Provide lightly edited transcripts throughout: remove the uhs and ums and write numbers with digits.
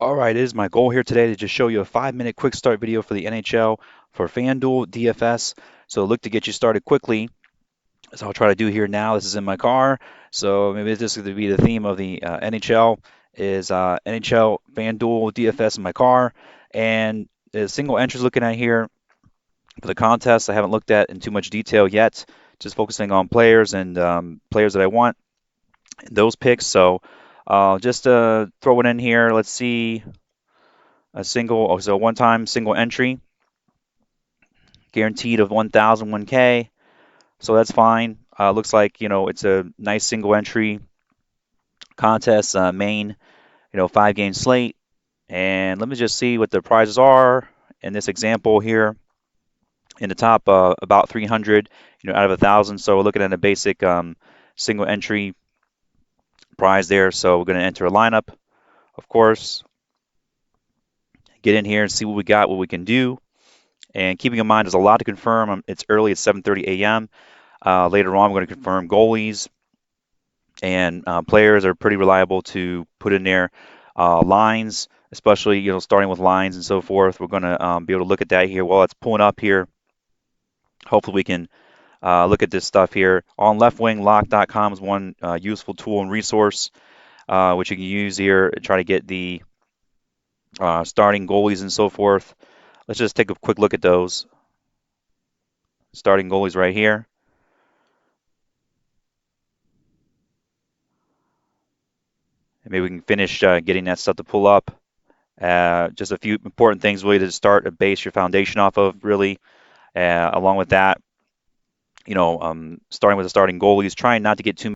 All right, it is my goal here today to just show you a 5-minute quick start video for the NHL for Fanduel DFS. So look to get you started quickly. So I'll try to do here now. This is in my car. So maybe this is going to be the theme of the NHL is NHL Fanduel DFS in my car. And the single entries looking at here for the contest, I haven't looked at in too much detail yet. Just focusing on players and players that I want in those picks. So just throw it in here. Let's see. So one-time single entry, guaranteed of 1,001K. So that's fine. Looks like, it's a nice single entry contest, main, 5-game slate. And let me just see what the prizes are in this example here. In the top, about 300, out of 1,000. So we're looking at a basic single entry prize there. So we're going to enter a lineup, of course, get in here and see what we got, what we can do. And keeping in mind, there's a lot to confirm. It's early, it's 7:30 a.m. Later on, we're going to confirm goalies and players are pretty reliable to put in there. Lines, especially starting with lines and so forth. We're going to be able to look at that here while it's pulling up here. Hopefully, we can look at this stuff here. On leftwinglock.com is one useful tool and resource which you can use here and try to get the starting goalies and so forth. Let's just take a quick look at those. Starting goalies right here. And maybe we can finish getting that stuff to pull up. Just a few important things really to start a base your foundation off of, really. Along with that, starting with the starting goalies, trying not to get too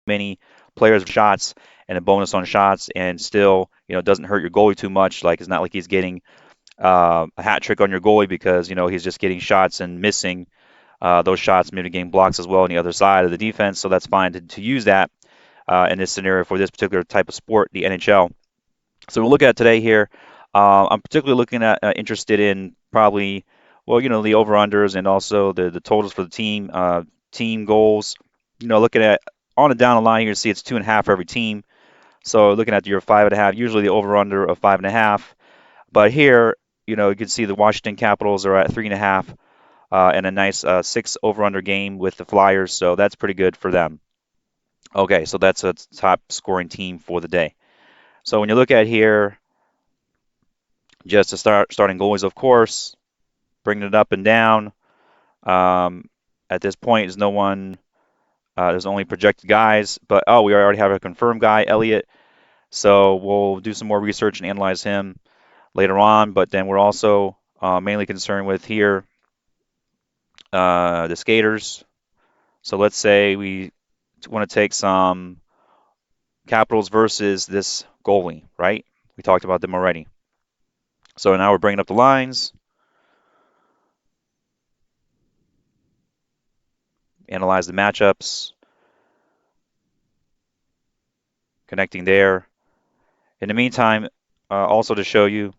many players shots and a bonus on shots, and still, doesn't hurt your goalie too much. Like, it's not like he's getting a hat trick on your goalie because, he's just getting shots and missing those shots, maybe getting blocks as well on the other side of the defense. So that's fine to use that in this scenario for this particular type of sport, the NHL. So we'll look at today here. I'm particularly looking at interested in probably, well, the over-unders and also the totals for the team goals. Looking at on and down the line here, you see it's 2.5 for every team. So looking at your 5.5, usually the over/under of 5.5. But here, you can see the Washington Capitals are at 3.5 and a nice 6 over/under game with the Flyers. So that's pretty good for them. Okay, so that's a top scoring team for the day. So when you look at here, just to starting goalies, of course, bringing it up and down. At this point, there's no one. There's only projected guys, but we already have a confirmed guy, Elliott. So we'll do some more research and analyze him later on. But then we're also mainly concerned with here the skaters. So let's say we want to take some Capitals versus this goalie, right? We talked about them already. So now we're bringing up the lines. Analyze the matchups. Connecting there. In the meantime, also to show you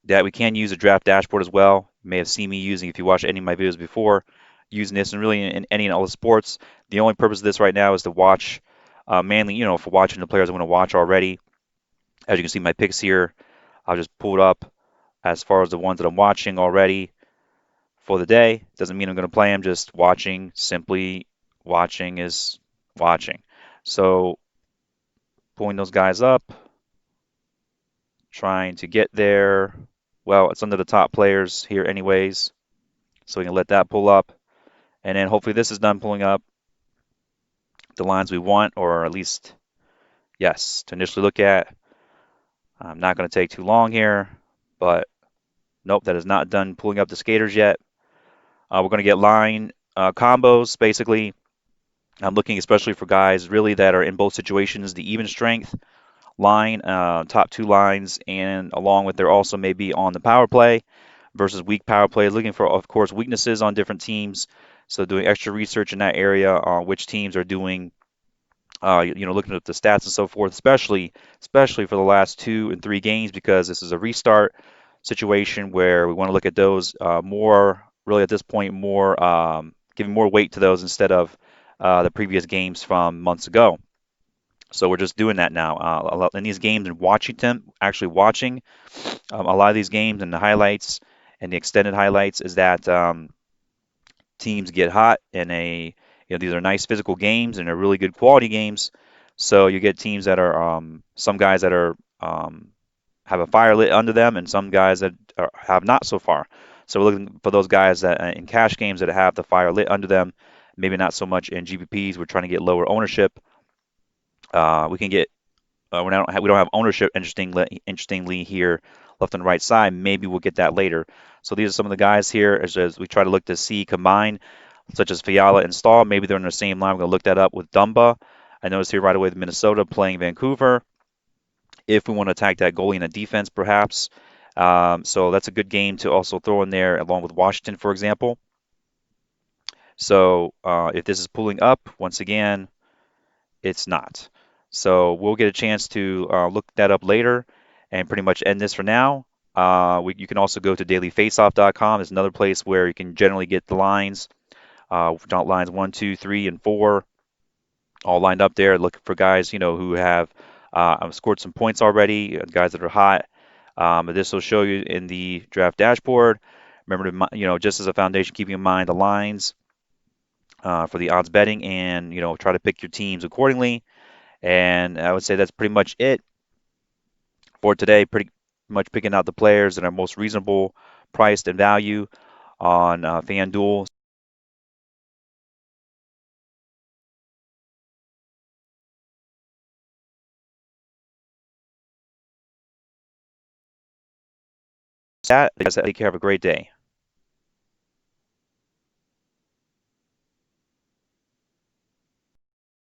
that we can use a draft dashboard as well. You may have seen me using, if you watched any of my videos before, using this and really in any and all the sports. The only purpose of this right now is to watch, mainly, for watching the players I want to watch already. As you can see, my picks here, I'll just pull it up as far as the ones that I'm watching already for the day. Doesn't mean I'm going to play them, just watching, simply watching is watching. So pulling those guys up, trying to get there. Well, it's under the top players here anyways, so we can let that pull up. And then hopefully this is done pulling up the lines we want, or at least, yes, to initially look at. I'm not going to take too long here, but nope, that is not done pulling up the skaters yet. We're going to get line combos, basically. I'm looking especially for guys really that are in both situations, the even strength line, top two lines, and along with there also may be on the power play versus weak power play. Looking for, of course, weaknesses on different teams. So doing extra research in that area on which teams are doing, looking at the stats and so forth, especially for the last 2 and 3 games, because this is a restart situation where we want to look at those more, really at this point, more giving more weight to those instead of the previous games from months ago. So we're just doing that now. In these games and watching them, actually watching a lot of these games and the highlights and the extended highlights is that teams get hot and these are nice physical games and they're really good quality games. So you get teams that are some guys that are have a fire lit under them and some guys that have not so far. So we're looking for those guys that in cash games that have the fire lit under them. Maybe not so much in GPPs. We're trying to get lower ownership. We can get we don't have ownership interestingly here left and right side. Maybe we'll get that later. So these are some of the guys here as we try to look to see combine, such as Fiala and Stahl. Maybe they're in the same line. We're going to look that up with Dumba. I noticed here right away with Minnesota playing Vancouver. If we want to attack that goalie in a defense, perhaps. So that's a good game to also throw in there along with Washington, for example. So if this is pulling up, once again, it's not. So we'll get a chance to look that up later and pretty much end this for now. You can also go to dailyfaceoff.com. It's another place where you can generally get the lines, lines 1, 2, 3, and 4, all lined up there. Looking for guys, who have scored some points already, guys that are hot. But this will show you in the draft dashboard. Remember to, just as a foundation, keeping in mind the lines for the odds betting, and try to pick your teams accordingly. And I would say that's pretty much it for today. Pretty much picking out the players that are most reasonable priced and value on FanDuel. That, take care. Have a great day.